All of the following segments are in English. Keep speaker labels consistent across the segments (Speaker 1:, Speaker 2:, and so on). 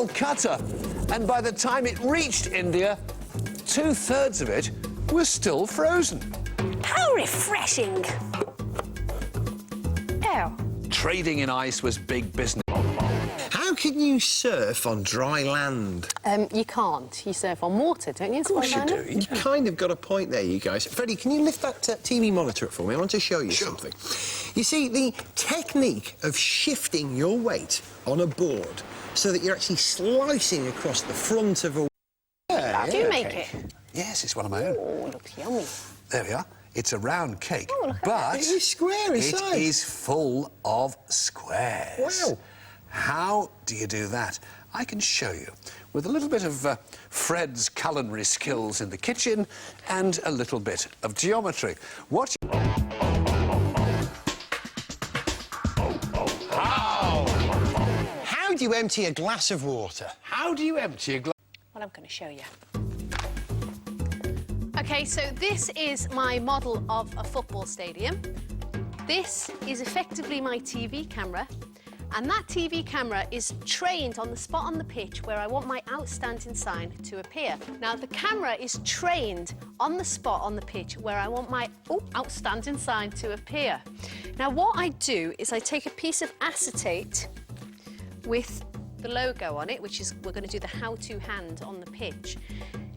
Speaker 1: Calcutta, and by the time it reached India, 2/3 of it was still frozen.
Speaker 2: How refreshing! Ew.
Speaker 1: Trading in ice was big business.
Speaker 3: How can you surf on dry land?
Speaker 2: You can't. You surf on water, don't you?
Speaker 1: Of course you do.
Speaker 3: You kind of got a point there, you guys. Freddie, can you lift that TV monitor up for me? I want to show you something. You see, the technique of shifting your weight on a board so that you're actually slicing across the front of a...
Speaker 2: How do you make it?
Speaker 1: Yes, it's one of my own.
Speaker 2: Oh, looks yummy.
Speaker 1: There we are. It's a round cake,
Speaker 2: Oh, look at
Speaker 1: but
Speaker 3: It is square inside.
Speaker 1: it is full of squares.
Speaker 3: Wow.
Speaker 1: How do you do that? I can show you with a little bit of Fred's culinary skills in the kitchen and a little bit of geometry. What?
Speaker 3: How do you empty a glass of water?
Speaker 1: How do you empty a glass?
Speaker 2: Well, I'm going to show you. OK, so this is my model of a football stadium. This is effectively my TV camera, and that TV camera is trained on the spot on the pitch where I want my outstanding sign to appear. Now, the camera is trained on the spot on the pitch where I want my outstanding sign to appear. Now, what I do is I take a piece of acetate with the logo on it, which is, we're going to do the how-to hand on the pitch.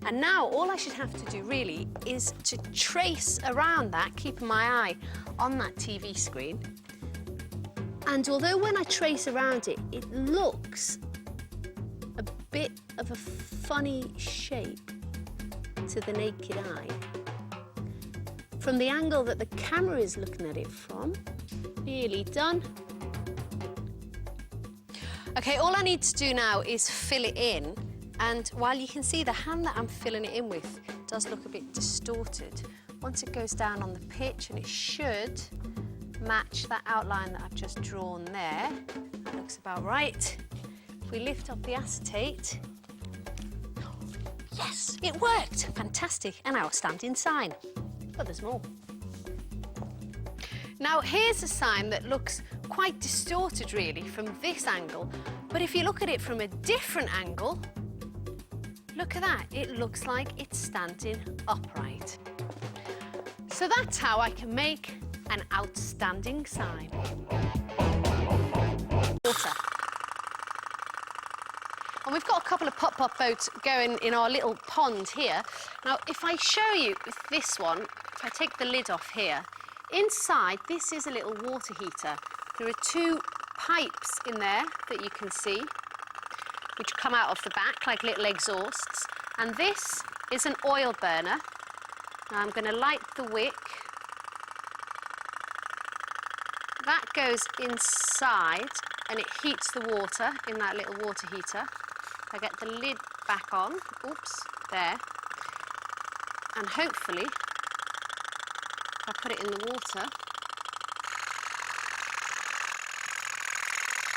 Speaker 2: And now all I should have to do really is to trace around that, keeping my eye on that TV screen. And although when I trace around it, it looks a bit of a funny shape to the naked eye, from the angle that the camera is looking at it from, nearly done. OK, all I need to do now is fill it in. And while you can see the hand that I'm filling it in with does look a bit distorted, once it goes down on the pitch, and it should match that outline that I've just drawn there. That looks about right. If we lift up the acetate... Yes, it worked! Fantastic, an outstanding sign. But there's more. Now, here's a sign that looks quite distorted, really, from this angle. But if you look at it from a different angle, look at that. It looks like it's standing upright. So that's how I can make an outstanding sign. Water. And we've got a couple of pop-pop boats going in our little pond here. Now, if I show you with this one, if I take the lid off here, inside, this is a little water heater. There are two pipes in there that you can see, which come out of the back like little exhausts. And this is an oil burner. Now I'm going to light the wick. That goes inside and it heats the water in that little water heater. I get the lid back on, oops, there. And hopefully, if I put it in the water.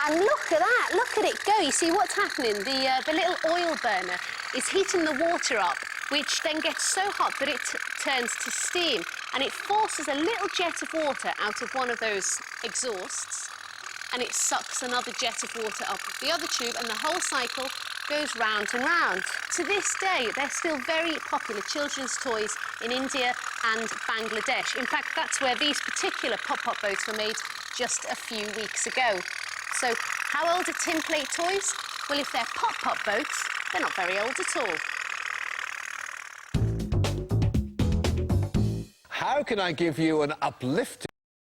Speaker 2: And look at that, look at it go. You see what's happening? The little oil burner is heating the water up, which then gets so hot that it turns to steam, and it forces a little jet of water out of one of those exhausts, and it sucks another jet of water up the other tube, and the whole cycle goes round and round. To this day, they're still very popular children's toys in India and Bangladesh. In fact, that's where these particular pop-pop boats were made just a few weeks ago. So, how old are tin plate toys? Well, if they're pop-pop boats, they're not very old at all.
Speaker 1: How can I give you an uplifting